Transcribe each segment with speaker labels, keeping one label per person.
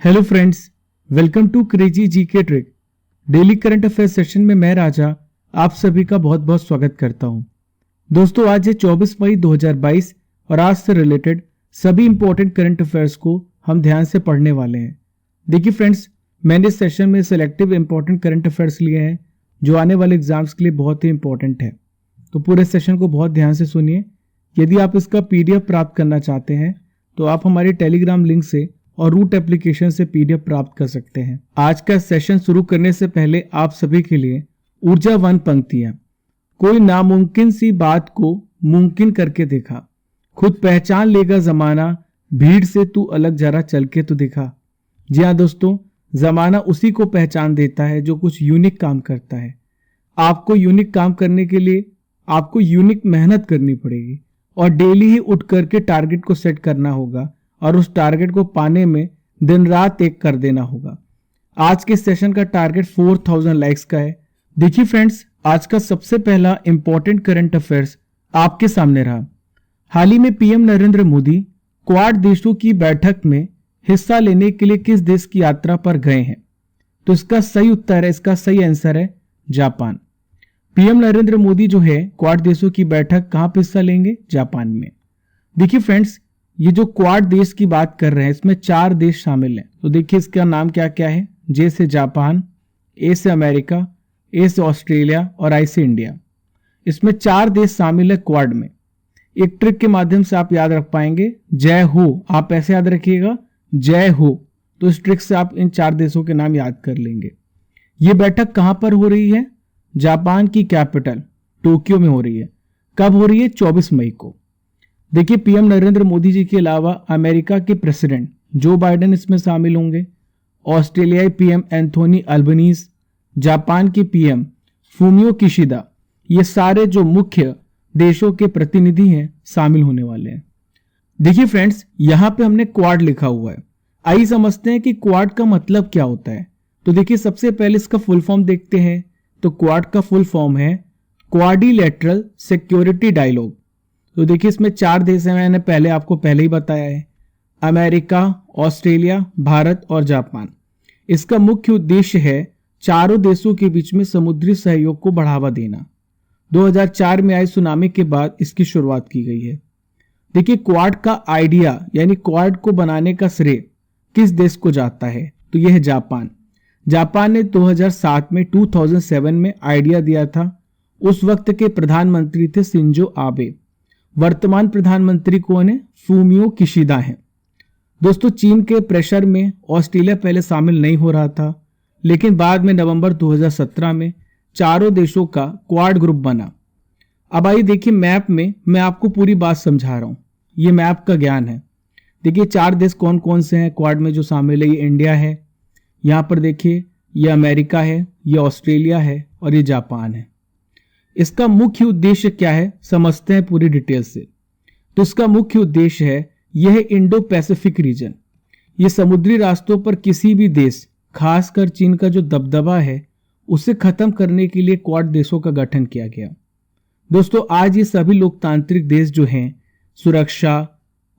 Speaker 1: Hello friends, welcome to crazy GK trick. Daily current affair session में मैं राजा आप सभी का बहुत बहुत स्वागत करता हूं। दोस्तों, आज है 24 मई 2022 और आज से रिलेटेड सभी इंपॉर्टेंट करंट अफेयर्स को हम ध्यान से पढ़ने वाले हैं। देखिए फ्रेंड्स, मैंने इस सेशन में सिलेक्टिव इंपॉर्टेंट करंट अफेयर्स लिए हैं जो आने वाले एग्जाम्स के लिए बहुत ही इंपॉर्टेंट है। तो पूरे सेशन को बहुत ध्यान से सुनिए। यदि आप इसका पीडीएफ प्राप्त करना चाहते हैं तो आप हमारे टेलीग्राम लिंक से और रूट एप्लीकेशन से पीडीएफ प्राप्त कर सकते हैं। आज का सेशन शुरू करने से पहले आप सभी के लिए ऊर्जावान पंक्तियां। कोई नामुमकिन सी बात को मुमकिन करके देखा, खुद पहचान लेगा जमाना, भीड़ से तू अलग जरा चल के तो दिखा। जी हाँ दोस्तों, जमाना उसी को पहचान देता है जो कुछ यूनिक काम करता है। आपको यूनिक काम करने के लिए आपको यूनिक मेहनत करनी पड़ेगी और डेली ही उठ करके टारगेट को सेट करना होगा और उस टारगेट को पाने में दिन रात एक कर देना होगा। आज के सेशन का टारगेट 4000 लाइक्स का है। देखिए फ्रेंड्स, आज का सबसे पहला इंपॉर्टेंट करंट अफेयर्स आपके सामने रहा। हाल ही में पीएम नरेंद्र मोदी क्वाड देशों की बैठक में हिस्सा लेने के लिए किस देश की यात्रा पर गए हैं? तो इसका सही उत्तर है, इसका सही आंसर है जापान। पीएम नरेंद्र मोदी जो है क्वाड देशों की बैठक कहां पर हिस्सा लेंगे? जापान में। देखिए फ्रेंड्स, ये जो क्वाड देश की बात कर रहे हैं इसमें 4 देश शामिल हैं। तो देखिए इसका नाम क्या क्या है। जे से जापान, ए से अमेरिका, ए से ऑस्ट्रेलिया और आई से इंडिया। इसमें 4 देश शामिल है क्वाड में। एक ट्रिक के माध्यम से आप याद रख पाएंगे, जय हो। आप ऐसे याद रखिएगा, जय हो। तो इस ट्रिक से आप इन 4 देशों के नाम याद कर लेंगे। ये बैठक कहां पर हो रही है? जापान की कैपिटल टोक्यो में हो रही है। कब हो रही है? 24 मई को। देखिए, पीएम नरेंद्र मोदी जी के अलावा अमेरिका के प्रेसिडेंट जो बाइडेन इसमें शामिल होंगे, ऑस्ट्रेलियाई पीएम एंथोनी अल्बनीज, जापान के पीएम फूमियो किशिदा, ये सारे जो मुख्य देशों के प्रतिनिधि हैं शामिल होने वाले हैं। देखिए फ्रेंड्स, यहां पे हमने क्वाड लिखा हुआ है। आइए समझते हैं कि क्वाड का मतलब क्या होता है। तो देखिए, सबसे पहले इसका फुल फॉर्म देखते हैं। तो क्वाड का फुल फॉर्म है क्वाड्रिलेटरल सिक्योरिटी डायलॉग। तो देखिए, इसमें 4 देश हैं, मैंने आपको पहले ही बताया है, अमेरिका, ऑस्ट्रेलिया, भारत और जापान। इसका मुख्य उद्देश्य है चारों देशों के बीच में समुद्री सहयोग को बढ़ावा देना। 2004 में आई सुनामी के बाद इसकी शुरुआत की गई है। देखिए, क्वाड का आइडिया यानी क्वाड को बनाने का श्रेय किस देश को जाता है? तो यह है जापान। जापान ने 2007 में आइडिया दिया था। उस वक्त के प्रधानमंत्री थे शिंजो आबे। वर्तमान प्रधानमंत्री कौन है? फूमियो किशिदा हैं। दोस्तों, चीन के प्रेशर में ऑस्ट्रेलिया पहले शामिल नहीं हो रहा था, लेकिन बाद में नवंबर 2017 में चारों देशों का क्वाड ग्रुप बना। अब आइए देखिए, मैप में मैं आपको पूरी बात समझा रहा हूं। ये मैप का ज्ञान है। देखिए, 4 देश कौन कौन से हैं क्वाड में जो शामिल है? ये इंडिया है, यहां पर देखिए ये अमेरिका है, ये ऑस्ट्रेलिया है और ये जापान है। इसका मुख्य उद्देश्य क्या है समझते हैं पूरी डिटेल से। तो इसका मुख्य उद्देश्य है यह इंडो पैसिफिक रीजन। ये समुद्री रास्तों पर किसी भी देश, खासकर चीन का जो दबदबा है, उसे खत्म करने के लिए क्वाड देशों का गठन किया गया। दोस्तों, आज ये सभी लोकतांत्रिक देश जो हैं सुरक्षा,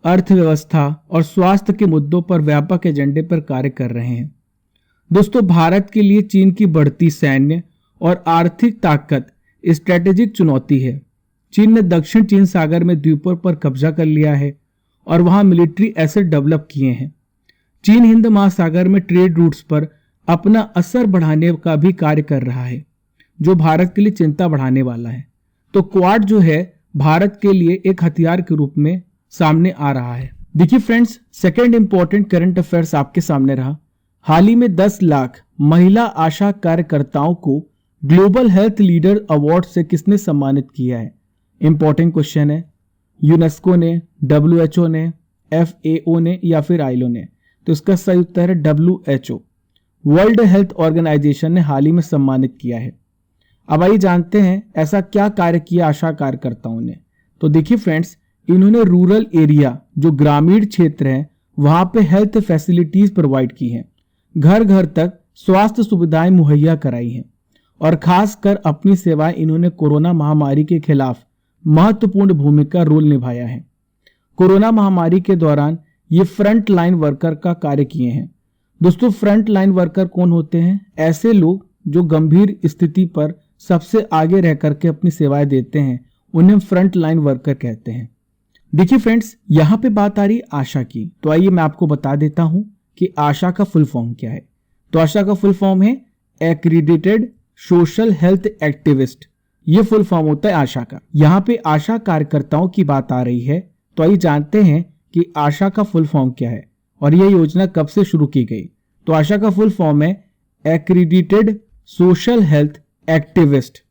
Speaker 1: अर्थव्यवस्था और स्वास्थ्य के मुद्दों पर व्यापक एजेंडे पर कार्य कर रहे हैं। दोस्तों, भारत के लिए चीन की बढ़ती सैन्य और आर्थिक ताकत स्ट्रेटेजिक चुनौती है। चीन ने दक्षिण चीन सागर में द्वीपों पर कब्जा कर लिया है और वहां मिलिट्री एसेट डेवलप किए हैं। चीन हिंद महासागर में ट्रेड रूट्स पर अपना असर बढ़ाने का भी कार्य कर रहा है, जो भारत के लिए चिंता बढ़ाने वाला है। तो क्वाड जो है भारत के लिए एक हथियार के रूप में सामने आ रहा है। देखिए friends, second important current affairs आपके सामने रहा। हाल ही में 10 लाख महिला आशा कार्यकर्ताओं को ग्लोबल हेल्थ लीडर अवार्ड से किसने सम्मानित किया है? इंपॉर्टेंट क्वेश्चन है। यूनेस्को ने, WHO ने, FAO ने या फिर ILO ने? तो इसका सही उत्तर है WHO। वर्ल्ड हेल्थ ऑर्गेनाइजेशन ने हाल ही में सम्मानित किया है। अब आइए जानते हैं ऐसा क्या कार्य किया आशा कार्यकर्ताओं ने। तो देखिए फ्रेंड्स, इन्होंने रूरल एरिया जो ग्रामीण क्षेत्र है वहां पे हेल्थ फैसिलिटीज प्रोवाइड की हैं, घर घर तक स्वास्थ्य सुविधाएं मुहैया कराई हैं और खासकर अपनी सेवाएं इन्होंने कोरोना महामारी के खिलाफ महत्वपूर्ण भूमिका रोल निभाया है। कोरोना महामारी के दौरान ये फ्रंट लाइन वर्कर का कार्य किए हैं। दोस्तों फ्रंट लाइन वर्कर कौन होते हैं? ऐसे लोग जो गंभीर स्थिति पर सबसे आगे रह करके अपनी सेवाएं देते हैं, उन्हें फ्रंट लाइन वर्कर कहते हैं। देखिए फ्रेंड्स, यहाँ पे बात आ रही आशा की, तो आइए मैं आपको बता देता हूं कि आशा का फुल फॉर्म क्या है। तो आशा का फुल फॉर्म है एक्रीडिटेड सोशल हेल्थ एक्टिविस्ट। ये फुल फॉर्म होता है आशा का। यहाँ पे आशा कार्यकर्ताओं की बात आ रही है, तो आइए जानते हैं कि आशा का फुल फॉर्म क्या है और यह योजना कब से शुरू की गई। तो आशा का फुल फॉर्म है एक्रीडिटेड सोशल हेल्थ एक्टिविस्ट।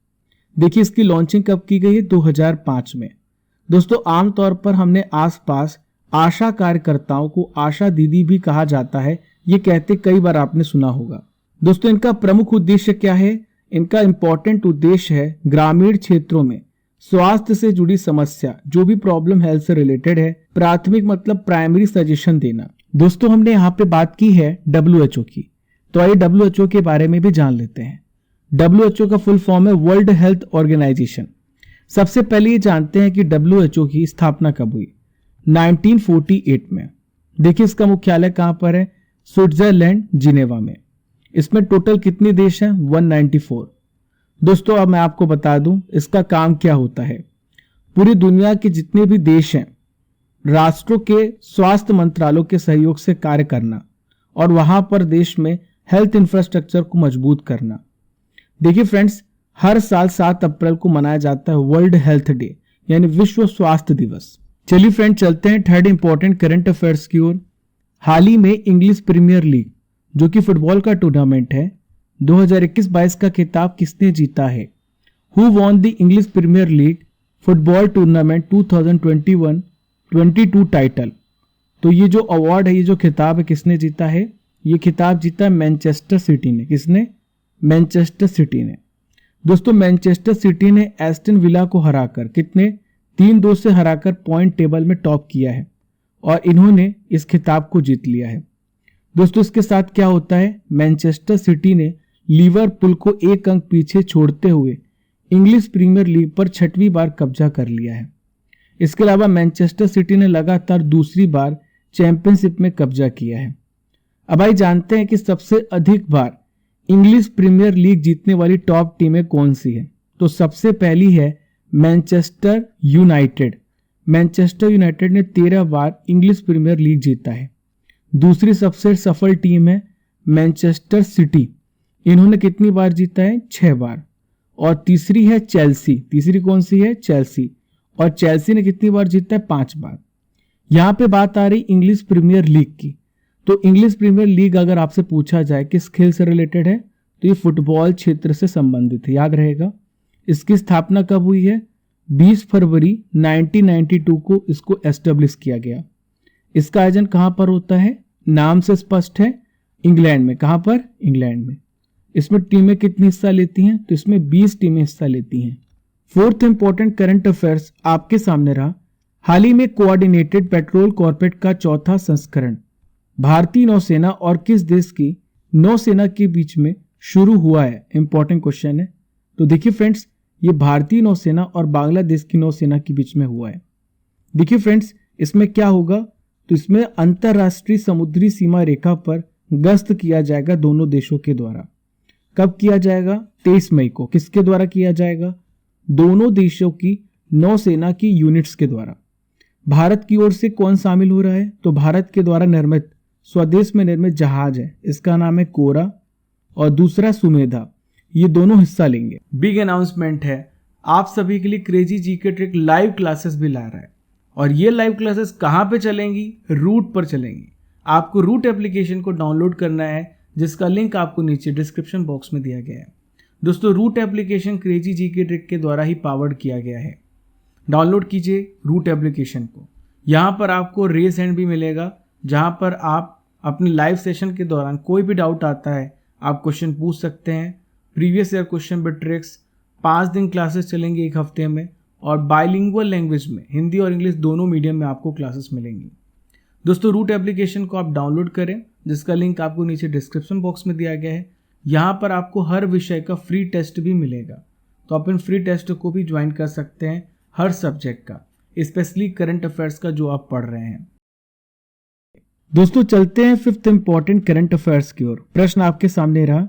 Speaker 1: देखिए इसकी लॉन्चिंग कब की गई है? 2005 में। दोस्तों आमतौर पर हमने आसपास आशा कार्यकर्ताओं को आशा दीदी भी कहा जाता है, ये कहते कई बार आपने सुना होगा। दोस्तों इनका प्रमुख उद्देश्य क्या है? इनका इंपॉर्टेंट उद्देश्य है ग्रामीण क्षेत्रों में स्वास्थ्य से जुड़ी समस्या, जो भी प्रॉब्लम हेल्थ से रिलेटेड है, प्राथमिक मतलब प्राइमरी सजेशन देना। दोस्तों हमने यहाँ पे बात की है WHO की, तो आइए WHO के बारे में भी जान लेते हैं। WHO का फुल फॉर्म है वर्ल्ड हेल्थ ऑर्गेनाइजेशन। सबसे पहले ये जानते हैं कि WHO की स्थापना कब हुई? 1948 में। देखिए इसका मुख्यालय कहां पर है? स्विट्जरलैंड जिनेवा में। इसमें टोटल कितने देश हैं? 194। दोस्तों अब मैं आपको बता दूं इसका काम क्या होता है। पूरी दुनिया के जितने भी देश हैं, राष्ट्रों के स्वास्थ्य मंत्रालयों के सहयोग से कार्य करना और वहां पर देश में हेल्थ इंफ्रास्ट्रक्चर को मजबूत करना। देखिए फ्रेंड्स, हर साल 7 अप्रैल को मनाया जाता है वर्ल्ड हेल्थ डे, यानी विश्व स्वास्थ्य दिवस। चलिए फ्रेंड चलते हैं थर्ड इंपॉर्टेंट करंट अफेयर्स की ओर। हाल ही में इंग्लिश प्रीमियर लीग, जो कि फुटबॉल का टूर्नामेंट है, 2021-22 का खिताब किसने जीता है? Who won the English Premier League football tournament 2021-22 title. तो ये जो अवार्ड है, ये जो खिताब है, किसने जीता है? ये खिताब जीता है मैनचेस्टर सिटी ने। किसने? मैनचेस्टर सिटी ने। दोस्तों मैनचेस्टर सिटी ने एस्टन विला को हराकर, कितने? 3-2 से हराकर पॉइंट टेबल में टॉप किया है और इन्होंने इस खिताब को जीत लिया है। दोस्तों इसके साथ क्या होता है? मैनचेस्टर सिटी ने लिवरपूल को 1 अंक पीछे छोड़ते हुए इंग्लिश प्रीमियर लीग पर 6वीं बार कब्जा कर लिया है। इसके अलावा मैनचेस्टर सिटी ने लगातार दूसरी बार चैंपियनशिप में कब्जा किया है। अब आइए जानते हैं कि सबसे अधिक बार इंग्लिश प्रीमियर लीग जीतने वाली टॉप टीमें कौन सी है। तो सबसे पहली है मैनचेस्टर यूनाइटेड। मैनचेस्टर यूनाइटेड ने 13 बार इंग्लिश प्रीमियर लीग जीता है। दूसरी सबसे सफल टीम है मैनचेस्टर सिटी, इन्होंने कितनी बार जीता है? 6 बार। और तीसरी है चेल्सी। तीसरी कौन सी है? चेल्सी। और चेल्सी ने कितनी बार जीता है? 5 बार। यहां पे बात आ रही इंग्लिश प्रीमियर लीग की। तो इंग्लिश प्रीमियर लीग अगर आपसे पूछा जाए किस खेल से रिलेटेड है, तो ये फुटबॉल क्षेत्र से संबंधित है, याद रहेगा। इसकी स्थापना कब हुई है? 20 फरवरी 1992 को इसको एस्टेब्लिश किया गया। इसका आयोजन कहां पर होता है? नाम से स्पष्ट है, इंग्लैंड में। कहां पर? इंग्लैंड में। इसमें टीमें कितनी हिस्सा लेती हैं? तो इसमें 20 टीमें हिस्सा लेती हैं। फोर्थ इंपॉर्टेंट करंट अफेयर्स आपके सामने रहा। हाल ही में कोऑर्डिनेटेड पेट्रोल कॉर्पोरेट का 4था संस्करण भारतीय नौसेना और किस देश की नौसेना के बीच में शुरू हुआ है? इंपॉर्टेंट क्वेश्चन है। तो देखिए फ्रेंड्स, ये भारतीय नौसेना और बांग्लादेश की नौसेना के बीच में हुआ है। देखिए फ्रेंड्स, इसमें क्या होगा? तो इसमें अंतरराष्ट्रीय समुद्री सीमा रेखा पर गश्त किया जाएगा दोनों देशों के द्वारा। कब किया जाएगा? 23 मई को। किसके द्वारा किया जाएगा? दोनों देशों की नौसेना की यूनिट्स के द्वारा। भारत की ओर से कौन शामिल हो रहा है? तो भारत के द्वारा निर्मित स्वदेश में निर्मित जहाज है, इसका नाम है कोरा, और दूसरा सुमेधा। ये दोनों हिस्सा लेंगे। बिग अनाउंसमेंट है, आप सभी के लिए crazy GK trick live classes भी ला रहा है। और ये लाइव क्लासेस कहां पे चलेंगी? रूट पर चलेंगी। आपको रूट एप्लीकेशन को डाउनलोड करना है, जिसका लिंक आपको नीचे डिस्क्रिप्शन बॉक्स में दिया गया है। दोस्तों route application crazy GK trick के द्वारा ही पावर्ड किया गया है। डाउनलोड कीजिए रूट एप्लीकेशन को। यहाँ पर आपको रेज हैंड भी मिलेगा, जहाँ पर आप अपने लाइव सेशन के दौरान कोई भी डाउट आता है आप क्वेश्चन पूछ सकते हैं। Previous year question with tricks. 5 दिन क्लासेस चलेंगे 1 हफ्ते में, और बाइलिंगुअल लैंग्वेज में हिंदी और इंग्लिश दोनों मीडियम में आपको क्लासेस मिलेंगी। दोस्तों रूट एप्लीकेशन को आप डाउनलोड करें, जिसका लिंक आपको नीचे डिस्क्रिप्शन बॉक्स में दिया गया है। यहाँ पर आपको हर विषय का फ्री टेस्ट भी मिलेगा, तो आप इन फ्री टेस्ट को भी ज्वाइन कर सकते हैं, हर सब्जेक्ट का, स्पेशली करंट अफेयर्स का जो आप पढ़ रहे हैं। दोस्तों चलते हैं फिफ्थ इंपॉर्टेंट करंट अफेयर्स की ओर। प्रश्न आपके सामने रहा,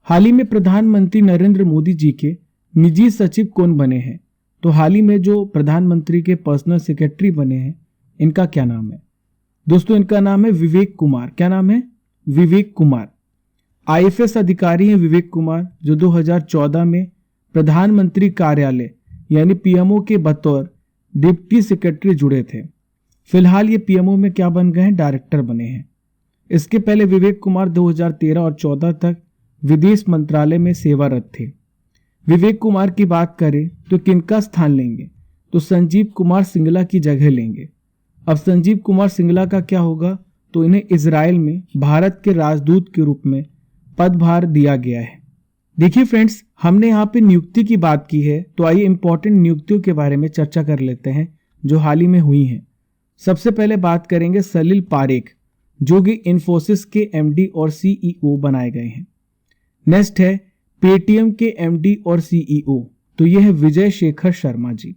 Speaker 1: हाल ही में प्रधानमंत्री नरेंद्र मोदी जी के निजी सचिव कौन बने हैं? तो हाल ही में जो प्रधानमंत्री के पर्सनल सेक्रेटरी बने हैं, इनका क्या नाम है? दोस्तों इनका नाम है विवेक कुमार। क्या नाम है? विवेक कुमार। आईएफएस अधिकारी हैं विवेक कुमार, जो 2014 में प्रधानमंत्री कार्यालय यानी पीएमओ के बतौर डिप्टी सेक्रेटरी जुड़े थे। फिलहाल ये पीएमओ में क्या बन गए हैं? डायरेक्टर बने हैं। इसके पहले विवेक कुमार 2013 और 14 तक विदेश मंत्रालय में सेवारत थे। विवेक कुमार की बात करें तो किनका स्थान लेंगे? तो संजीव कुमार सिंगला की जगह लेंगे। अब संजीव कुमार सिंगला का क्या होगा? तो इन्हें इजराइल में भारत के राजदूत के रूप में पदभार दिया गया है। देखिए फ्रेंड्स, हमने यहाँ पे नियुक्ति की बात की है, तो आइए इंपॉर्टेंट नियुक्तियों के बारे में चर्चा कर लेते हैं जो हाल ही में हुई हैं। सबसे पहले बात करेंगे सलिल पारेख, जो कि इन्फोसिस के एमडी और सीईओ बनाए गए हैं। नेक्स्ट है पेटीएम के एमडी और सीईओ, तो यह है विजय शेखर शर्मा जी।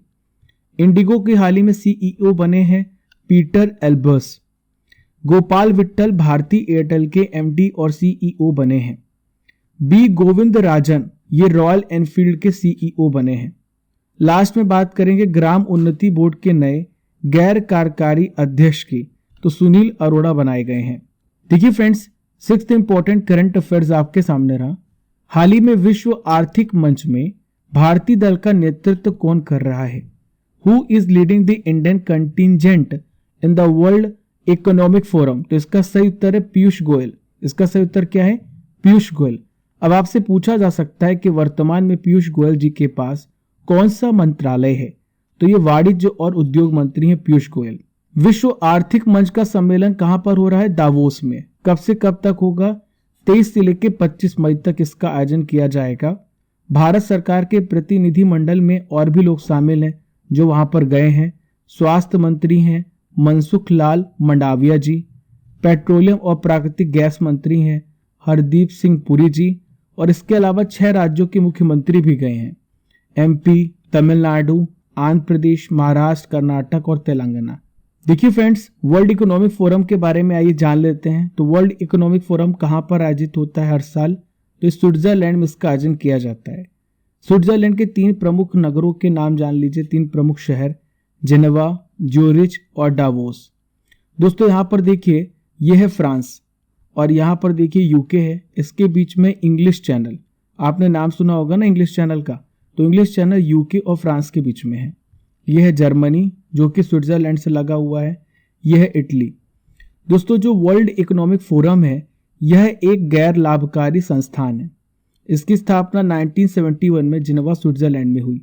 Speaker 1: इंडिगो के हाल ही में सीईओ बने हैं पीटर एल्बर्स। गोपाल विट्ठल भारती एयरटेल के एमडी और सीईओ बने हैं। बी गोविंद राजन, ये रॉयल एनफील्ड के सीईओ बने हैं। लास्ट में बात करेंगे ग्राम उन्नति बोर्ड के नए गैर कार्यकारी अध्यक्ष की, तो सुनील अरोड़ा बनाए गए हैं। देखिए friends, sixth important current affairs आपके सामने रहा, हाल ही में विश्व आर्थिक मंच में भारतीय दल का नेतृत्व कौन कर रहा है? Who is leading the Indian contingent in the world economic forum? तो इसका सही उत्तर है पीयूष गोयल। इसका सही उत्तर क्या है? पीयूष गोयल। अब आपसे पूछा जा सकता है कि वर्तमान में पीयूष गोयल जी के पास कौन सा मंत्रालय है? तो ये वाणिज्य और उद्योग मंत्री हैं पीयूष गोयल। विश्व आर्थिक मंच का सम्मेलन कहां पर हो रहा है? दावोस में। कब से कब तक होगा? 23 से लेकर 25 मई तक इसका आयोजन किया जाएगा। भारत सरकार के प्रतिनिधि मंडल में और भी लोग शामिल हैं जो वहां पर गए हैं। स्वास्थ्य मंत्री हैं मनसुख लाल मंडाविया जी, पेट्रोलियम और प्राकृतिक गैस मंत्री हैं हरदीप सिंह पुरी जी, और इसके अलावा 6 राज्यों के मुख्यमंत्री भी गए हैं, एमपी, तमिलनाडु, आंध्र प्रदेश, महाराष्ट्र, कर्नाटक और तेलंगाना। देखिए फ्रेंड्स, वर्ल्ड इकोनॉमिक फोरम के बारे में आइए जान लेते हैं। तो वर्ल्ड इकोनॉमिक फोरम कहां पर आयोजित होता है हर साल? तो स्विट्जरलैंड में इसका आयोजन किया जाता है। स्विट्जरलैंड के 3 प्रमुख नगरों के नाम जान लीजिए, 3 प्रमुख शहर, जेनेवा, ज्यूरिच और डावोस। दोस्तों यहाँ पर देखिए, यह है फ्रांस, और यहाँ पर देखिए यूके है। इसके बीच में इंग्लिश चैनल, आपने नाम सुना होगा ना इंग्लिश चैनल का, तो इंग्लिश चैनल यूके और फ्रांस के बीच में है। यह है जर्मनी, जो कि स्विट्जरलैंड से लगा हुआ है। यह है इटली। दोस्तों जो वर्ल्ड इकोनॉमिक फोरम है, यह एक गैर लाभकारी संस्थान है। इसकी स्थापना 1971 में जिनेवा स्विट्जरलैंड में हुई।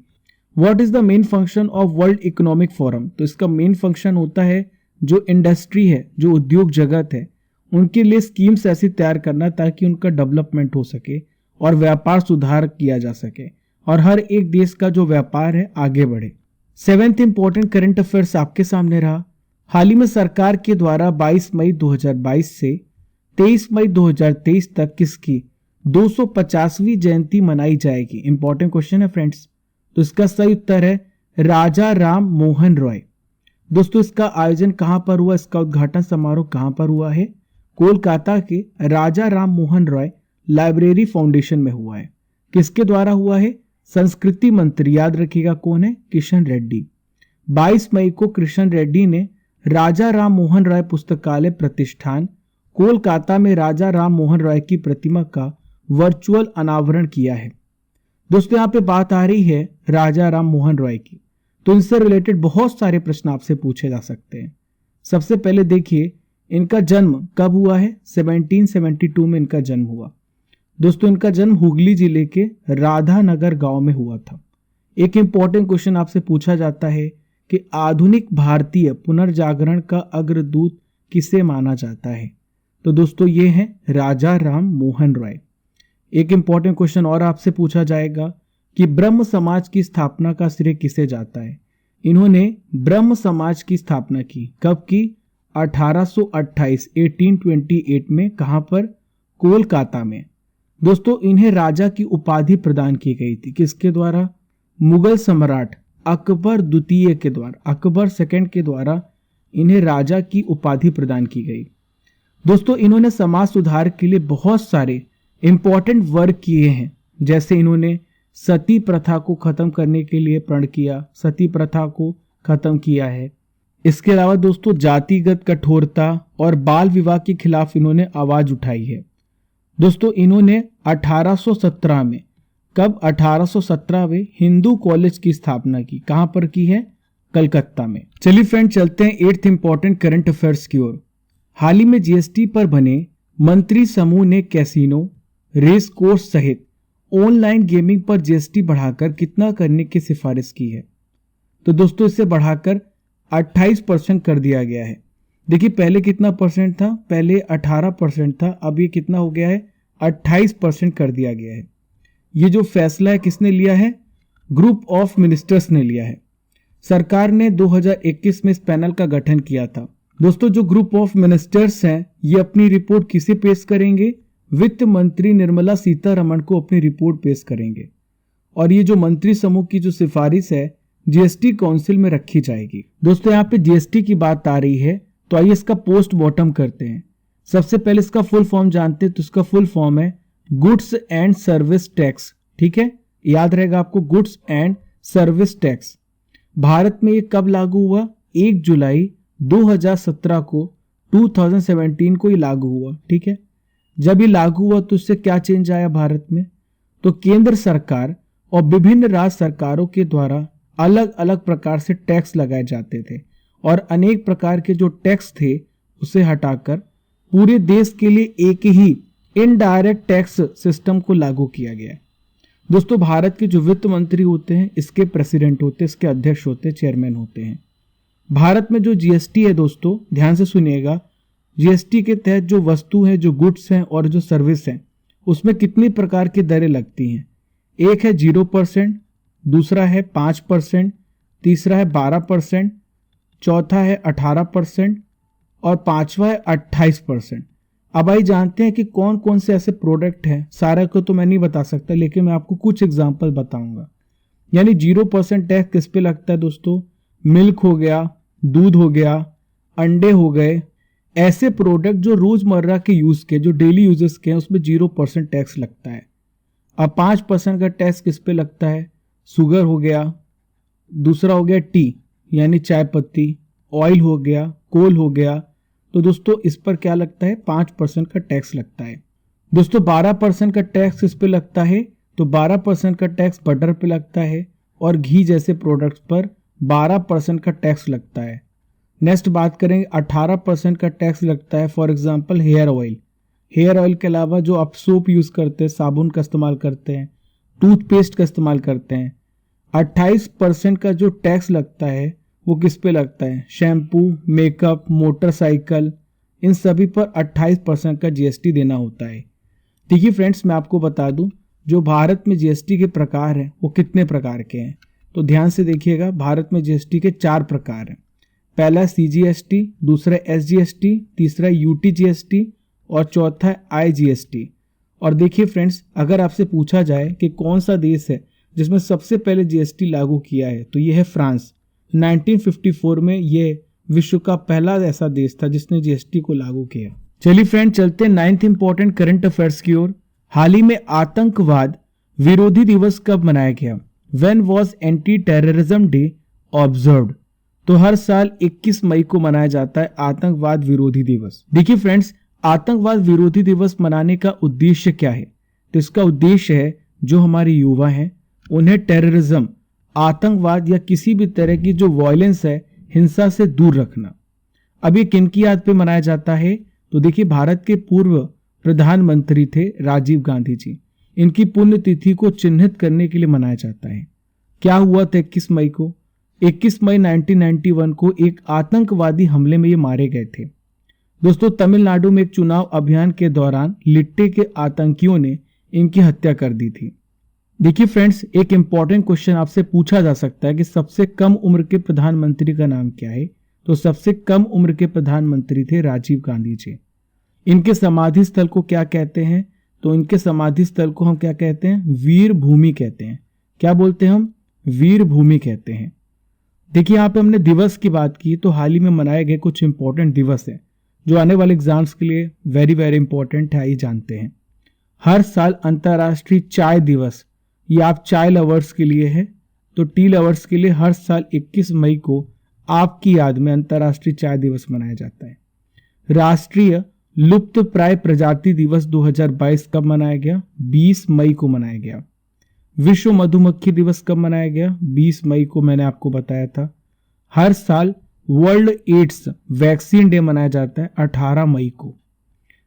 Speaker 1: What is the main function of world economic forum? तो इसका मेन फंक्शन होता है जो इंडस्ट्री है, जो उद्योग जगत है, उनके लिए स्कीम्स ऐसी तैयार करना ताकि उनका डेवलपमेंट हो सके और व्यापार सुधार किया जा सके और हर एक देश का जो व्यापार है आगे बढ़े। 7th इंपॉर्टेंट करंट अफेयर्स आपके सामने रहा, हाल ही में सरकार के द्वारा 22 मई 2022 से 23 मई 2023 तक किसकी 250वीं जयंती मनाई जाएगी? इंपॉर्टेंट क्वेश्चन है फ्रेंड्स। तो इसका सही उत्तर है राजा राम मोहन रॉय। दोस्तों इसका आयोजन कहां पर हुआ? इसका उद्घाटन समारोह कहां पर हुआ है? कोलकाता के राजा राम मोहन रॉय लाइब्रेरी फाउंडेशन में हुआ है। किसके द्वारा हुआ है? संस्कृति मंत्री, याद रखिएगा कौन है? किशन रेड्डी। 22 मई को किशन रेड्डी ने राजा राम मोहन रॉय पुस्तकालय प्रतिष्ठान कोलकाता में राजा राम मोहन रॉय की प्रतिमा का वर्चुअल अनावरण किया है। दोस्तों यहाँ पे बात आ रही है राजा राम मोहन रॉय की, तो इनसे रिलेटेड बहुत सारे प्रश्न आपसे पूछे जा सकते हैं। सबसे पहले देखिए, इनका जन्म कब हुआ है? 1772 में इनका जन्म हुआ। दोस्तों इनका जन्म हुगली जिले के राधानगर गांव में हुआ था। एक इंपॉर्टेंट क्वेश्चन आपसे पूछा जाता है कि आधुनिक भारतीय पुनर्जागरण का अग्रदूत किसे माना जाता है? तो दोस्तों ये है राजा राम मोहन रॉय। एक इंपॉर्टेंट क्वेश्चन और आपसे पूछा जाएगा कि ब्रह्म समाज की स्थापना का श्रेय किसे जाता है? इन्होंने ब्रह्म समाज की स्थापना की। कब की? 1828 में। कहां पर? कोलकाता में। दोस्तों इन्हें राजा की उपाधि प्रदान की गई थी। किसके द्वारा? मुगल सम्राट अकबर द्वितीय के द्वारा, अकबर सेकंड के द्वारा इन्हें राजा की उपाधि प्रदान की गई। दोस्तों इन्होंने समाज सुधार के लिए बहुत सारे इंपॉर्टेंट वर्क किए हैं। जैसे इन्होंने सती प्रथा को खत्म करने के लिए प्रण किया, सती प्रथा को खत्म किया है। इसके अलावा दोस्तों जातिगत कठोरता और बाल विवाह के खिलाफ इन्होंने आवाज उठाई है। दोस्तों इन्होंने 1817 में, कब 1817 में हिंदू कॉलेज की स्थापना की। कहां पर की है? कलकत्ता में। चलिए फ्रेंड चलते हैं 8th इंपॉर्टेंट करंट अफेयर्स की ओर। हाल ही में जीएसटी पर बने मंत्री समूह ने कैसीनो, रेस कोर्स सहित ऑनलाइन गेमिंग पर जीएसटी बढ़ाकर कितना करने की सिफारिश की है? तो दोस्तों इसे बढ़ाकर 28% कर दिया गया है। देखिए पहले कितना परसेंट था? पहले 18% था, अब ये कितना हो गया है? 28% कर दिया गया है। ये जो फैसला है किसने लिया है? ग्रुप ऑफ मिनिस्टर्स ने लिया है। सरकार ने 2021 में इस पैनल का गठन किया था। दोस्तों जो ग्रुप ऑफ मिनिस्टर्स हैं ये अपनी रिपोर्ट किसे पेश करेंगे? वित्त मंत्री निर्मला सीतारमण को अपनी रिपोर्ट पेश करेंगे। और ये जो मंत्री समूह की जो सिफारिश है जीएसटी काउंसिल में रखी जाएगी। दोस्तों यहाँ पे जीएसटी की बात आ रही है तो आइए इसका पोस्ट बॉटम करते हैं। सबसे पहले इसका फुल फॉर्म जानते हैं। तो इसका फुल फॉर्म है गुड्स एंड सर्विस टैक्स। ठीक है, याद रहेगा आपको, goods and service tax. Bharat में ये कब लागू हुआ? 1 जुलाई 2017 को, 2017 को ये लागू हुआ। ठीक है, जब ये लागू हुआ तो इससे क्या चेंज आया भारत में? तो केंद्र सरकार और विभिन्न राज्य सरकारों के द्वारा अलग अलग प्रकार से टैक्स लगाए जाते थे और अनेक प्रकार के जो टैक्स थे उसे हटाकर पूरे देश के लिए एक ही इनडायरेक्ट टैक्स सिस्टम को लागू किया गया। दोस्तों भारत के जो वित्त मंत्री होते हैं इसके प्रेसिडेंट होते हैं, इसके अध्यक्ष होते हैं, चेयरमैन होते हैं। भारत में जो जीएसटी है दोस्तों ध्यान से सुनिएगा, जीएसटी के तहत जो वस्तु है, जो गुड्स हैं और जो सर्विस हैं उसमें कितनी प्रकार की दरें लगती हैं? एक है 0%, दूसरा है 5%, तीसरा है 12%, चौथा है 18% और पांचवा है 28%। अब आइए जानते हैं कि कौन कौन से ऐसे प्रोडक्ट हैं। सारे को तो मैं नहीं बता सकता लेकिन मैं आपको कुछ एग्जांपल बताऊंगा। यानी 0% टैक्स किस पे लगता है दोस्तों? मिल्क हो गया, दूध हो गया, अंडे हो गए, ऐसे प्रोडक्ट जो रोजमर्रा के यूज के, जो डेली यूजेस के हैं उसमें 0% टैक्स लगता है। अब 5% का टैक्स किस पे लगता है? शुगर हो गया, दूसरा हो गया टी यानी चाय पत्ती, ऑयल हो गया, कोल हो गया। तो दोस्तों इस पर क्या लगता है? 5% का टैक्स लगता है। दोस्तों 12% का टैक्स इस पे लगता है। तो 12% का टैक्स बटर पे लगता है और घी जैसे प्रोडक्ट्स पर 12% का टैक्स लगता है। नेक्स्ट बात करेंगे 18% का टैक्स लगता है for example hair oil. Hair oil के अलावा जो आप सोप यूज करते हैं, साबुन का इस्तेमाल करते हैं, टूथपेस्ट का इस्तेमाल करते हैं। 28% का जो टैक्स लगता है वो किस पे लगता है? शैम्पू, मेकअप, मोटरसाइकिल, इन सभी पर 28% का जीएसटी देना होता है। देखिए फ्रेंड्स मैं आपको बता दूं जो भारत में जीएसटी के प्रकार हैं वो कितने प्रकार के हैं। तो ध्यान से देखिएगा, भारत में जीएसटी के 4 प्रकार हैं। पहला सीजीएसटी, दूसरा एसजीएसटी, तीसरा यूटीजीएसटी और चौथा है आईजीएसटी। और देखिए फ्रेंड्स अगर आपसे पूछा जाए कि कौन सा देश है जिसमें सबसे पहले जीएसटी लागू किया है तो ये है फ्रांस। 1954 में ये विश्व का पहला ऐसा देश था जिसने जीएसटी को लागू किया। चलिए फ्रेंड चलते हैं 9th इंपॉर्टेंट करंट अफेयर्स की ओर। हाल ही में आतंकवाद विरोधी दिवस कब मनाया गया? When was anti terrorism day observed? तो हर साल 21 मई को मनाया जाता है आतंकवाद विरोधी दिवस। देखिए फ्रेंड्स आतंकवाद विरोधी दिवस मनाने का उद्देश्य क्या है? तो इसका उद्देश्य है जो हमारे युवा हैं उन्हें टेररिज्म, आतंकवाद या किसी भी तरह की जो वायलेंस है, हिंसा से दूर रखना। अब ये किन की याद पे मनाया जाता है? तो देखिए भारत के पूर्व प्रधानमंत्री थे राजीव गांधी जी। इनकी पुण्यतिथि को चिन्हित करने के लिए मनाया जाता है। क्या हुआ था 21 मई को? 21 मई 1991 को एक आतंकवादी हमले में ये मारे गए थे। दोस्तों तमिलनाडु में एक चुनाव अभियान के दौरान लिट्टे के आतंकियों ने इनकी हत्या कर दी थी। देखिए फ्रेंड्स एक इंपॉर्टेंट क्वेश्चन आपसे पूछा जा सकता है कि सबसे कम उम्र के प्रधानमंत्री का नाम क्या है? तो सबसे कम उम्र के प्रधानमंत्री थे राजीव गांधी जी। इनके समाधि स्थल को क्या कहते हैं? तो इनके समाधि स्थल को हम क्या कहते हैं? वीर भूमि कहते हैं। क्या बोलते हैं हम? वीर भूमि कहते हैं। देखिए यहाँ पे हमने दिवस की बात की तो हाल ही में मनाए गए कुछ इंपॉर्टेंट दिवस है जो आने वाले एग्जाम्स के लिए वेरी वेरी इंपॉर्टेंट है, आइए जानते हैं। हर साल अंतर्राष्ट्रीय चाय दिवस, ये आप चाय लवर्स के लिए है, तो टी लवर्स के लिए हर साल 21 मई को आपकी याद में अंतर्राष्ट्रीय चाय दिवस मनाया जाता है। राष्ट्रीय लुप्त प्राय प्रजाति दिवस 2022 कब मनाया गया? 20 मई को मनाया गया। विश्व मधुमक्खी दिवस कब मनाया गया? 20 मई को मैंने आपको बताया था। हर साल वर्ल्ड एड्स वैक्सीन डे मनाया जाता है 18 मई को।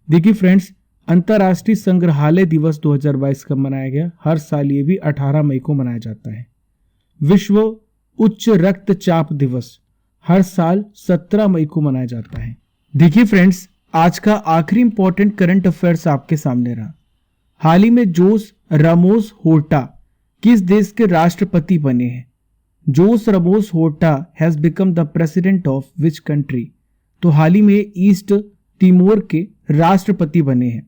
Speaker 1: देखिए फ्रेंड्स, अंतर्राष्ट्रीय संग्रहालय दिवस 2022 कब मनाया गया? हर साल ये भी 18 मई को मनाया जाता है। विश्व उच्च रक्तचाप दिवस हर साल 17 मई को मनाया जाता है। देखिए फ्रेंड्स, आज का आखिरी इंपॉर्टेंट करंट अफेयर्स आपके सामने रहा। हाल ही में जोस रामोस होर्टा किस देश के राष्ट्रपति बने हैं? Jose Ramos Horta has become the president of which country? तो हाल ही में ईस्ट तिमोर के राष्ट्रपति बने हैं।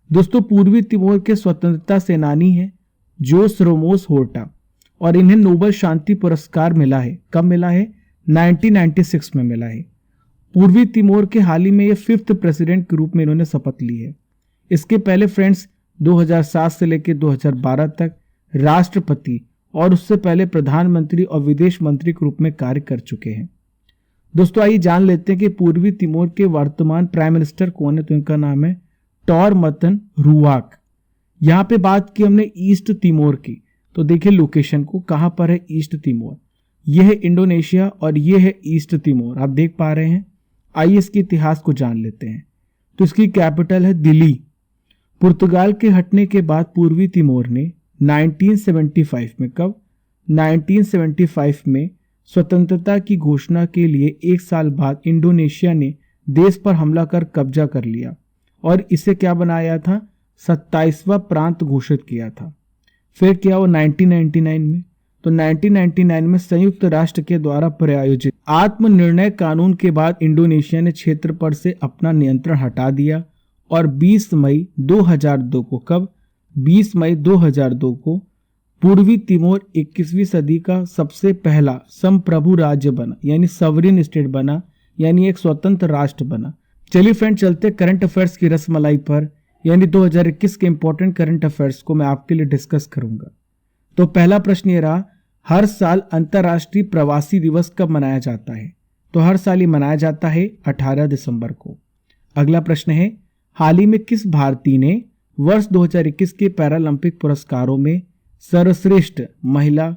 Speaker 1: दोस्तों, पूर्वी तिमोर के स्वतंत्रता सेनानी हैं जोस रामोस होर्टा, और इन्हें नोबेल शांति पुरस्कार मिला है। कब मिला है? 1996 में मिला है। पूर्वी तिमोर के हाल ही में ये 5th प्रेसिडेंट के रूप में इन्होंने शपथ ली है। इसके पहले फ्रेंड्स 2007 से लेकर 2012 तक राष्ट्रपति और उससे पहले प्रधानमंत्री और विदेश मंत्री के रूप में कार्य कर चुके हैं। दोस्तों, आइए जान लेते हैं कि पूर्वी तिमोर के वर्तमान प्राइम मिनिस्टर कौन है। तो इनका नाम है टॉरमतन रुआक। यहाँ पे बात की हमने ईस्ट तिमोर की, तो देखिए लोकेशन को, कहां पर है ईस्ट तिमोर? यह है इंडोनेशिया और यह है ईस्ट तिमोर, आप देख पा रहे हैं। आइए इसके इतिहास को जान लेते हैं। तो इसकी कैपिटल है दिल्ली। पुर्तगाल के हटने के बाद पूर्वी तिमोर ने 1975 में, कब? 1975 में स्वतंत्रता की घोषणा के लिए एक साल बाद इंडोनेशिया ने देश पर हमला कर कब्जा कर लिया और इसे क्या बनाया था? 27वां प्रांत घोषित किया था। फिर क्या हुआ 1999 में? तो 1999 में संयुक्त राष्ट्र के द्वारा प्रायोजित आत्मनिर्णय कानून के बाद इंडोनेशिया ने क्षेत्र पर से अपना नियंत्रण हटा दिया और 20 मई 2002 को, कब? 20 मई 2002 को पूर्वी तिमोर 21वीं सदी का सबसे पहला संप्रभु राज्य बना, यानी सवरिन स्टेट बना, यानी एक स्वतंत्र राष्ट्र बना। चलिए फ्रेंड, चलते करंट अफेयर्स की रसमलाई पर, यानी 2021 के इंपॉर्टेंट करंट अफेयर्स को मैं आपके लिए डिस्कस करूंगा। तो पहला प्रश्न ये रहा, हर साल अंतर्राष्ट्रीय प्रवासी दिवस कब मनाया जाता है? तो हर साल ये मनाया जाता है 18 दिसंबर को। अगला प्रश्न है, हाल ही में किस भारतीय ने वर्ष 2021 के पैरालंपिक पुरस्कारों में सर्वश्रेष्ठ महिला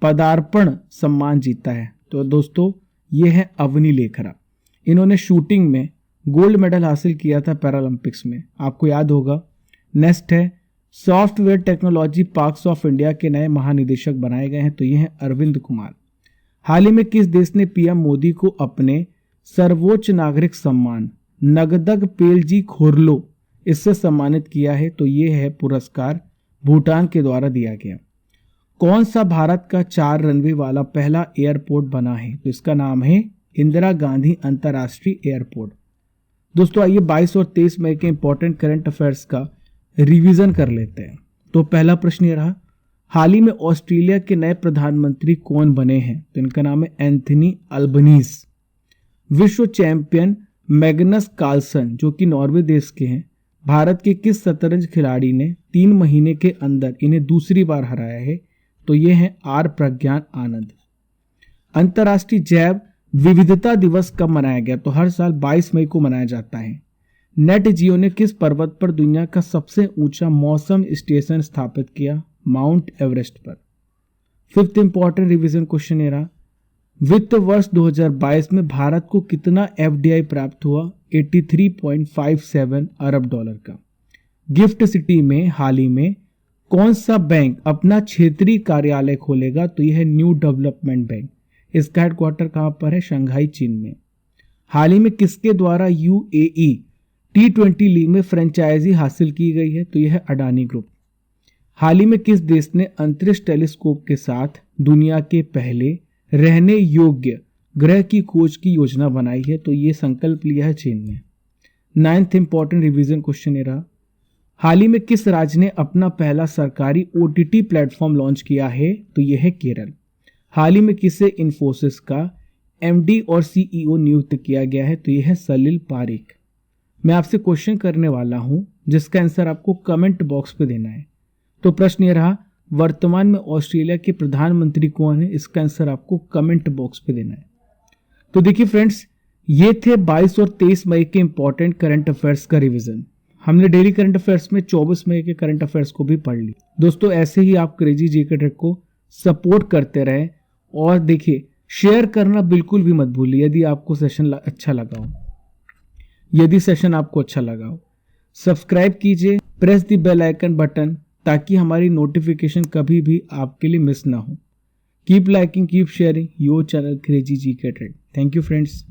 Speaker 1: पदार्पण सम्मान जीता है? तो दोस्तों, ये है अवनी लेखरा। इन्होंने शूटिंग में गोल्ड मेडल हासिल किया था पैरालंपिक्स में, आपको याद होगा। नेक्स्ट है, software technology parks of India के नए महानिदेशक बनाए गए हैं, तो ये हैं अरविंद कुमार। हाल ही में किस देश ने पीएम मोदी को अपने सर्वोच्च नागरिक सम्मान नगदग पेलजी खोरलो इससे सम्मानित किया है? तो ये है पुरस्कार भूटान के द्वारा दिया गया। कौन सा भारत का 4 रनवे वाला पहला एयरपोर्ट बना है? तो इसका नाम है इंदिरा गांधी अंतर्राष्ट्रीय एयरपोर्ट। दोस्तों, आइए 22 और 23 मई के इंपॉर्टेंट करंट अफेयर्स का रिवीजन कर लेते हैं। तो पहला प्रश्न ये रहा, हाल ही में ऑस्ट्रेलिया के नए प्रधानमंत्री कौन बने हैं? तो इनका नाम है एंथनी अल्बनीज। विश्व चैंपियन मैग्नस कार्लसन, जो कि नॉर्वे देश के हैं, भारत के किस शतरंज खिलाड़ी ने 3 महीने के अंदर इन्हें दूसरी बार हराया है? तो ये हैं आर प्रज्ञान आनंद। अंतर्राष्ट्रीय जैव विविधता दिवस कब मनाया गया? तो हर साल 22 मई को मनाया जाता है। नेट जियो ने किस पर्वत पर दुनिया का सबसे ऊंचा मौसम स्टेशन स्थापित किया? माउंट एवरेस्ट पर। 5th इंपॉर्टेंट रिवीजन क्वेश्चन ये रहा, वित्त वर्ष 2022 में भारत को कितना एफडीआई प्राप्त हुआ? 83.57 अरब डॉलर का। गिफ्ट सिटी में हाल ही में कौन सा बैंक अपना क्षेत्रीय कार्यालय खोलेगा? तो यह है न्यू डेवलपमेंट बैंक। इसका हेडक्वार्टर कहां पर है? शंघाई, चीन में। हाल ही में किसके द्वारा यूएई T20 लीग में फ्रेंचाइजी हासिल की गई है? तो यह है अडानी ग्रुप। हाल ही में किस देश ने अंतरिक्ष टेलीस्कोप के साथ दुनिया के पहले रहने योग्य ग्रह की खोज की योजना बनाई है? तो यह संकल्प लिया है चीन ने। 9th इंपॉर्टेंट रिवीजन क्वेश्चन ये रहा, हाल ही में किस राज्य ने अपना पहला सरकारी OTT प्लेटफॉर्म लॉन्च किया है? तो यह है केरल। हाल ही में किसे इन्फोसिस का MD और CEO नियुक्त किया गया है? तो यह है सलिल पारेख। मैं आपसे क्वेश्चन करने वाला हूं जिसका आंसर आपको कमेंट बॉक्स पे देना है। तो प्रश्न ये रहा, वर्तमान में ऑस्ट्रेलिया के प्रधानमंत्री कौन है? इसका आंसर आपको कमेंट बॉक्स पे देना है। तो देखिए फ्रेंड्स, ये थे 22 और 23 मई के इंपॉर्टेंट करंट अफेयर्स का रिवीजन। हमने डेली करंट अफेयर्स में 24 मई के करंट अफेयर्स को भी पढ़ ली। दोस्तों ऐसे ही आप क्रेजी जीके ट्रिक को सपोर्ट करते रहें और देखिए शेयर करना बिल्कुल भी मत भूलिए यदि आपको सेशन अच्छा लगा हो। यदि सेशन आपको अच्छा लगा हो सब्सक्राइब कीजिए, press the bell icon button ताकि हमारी नोटिफिकेशन कभी भी आपके लिए मिस ना हो। Keep liking, keep sharing your channel crazy GK trick. Thank you friends.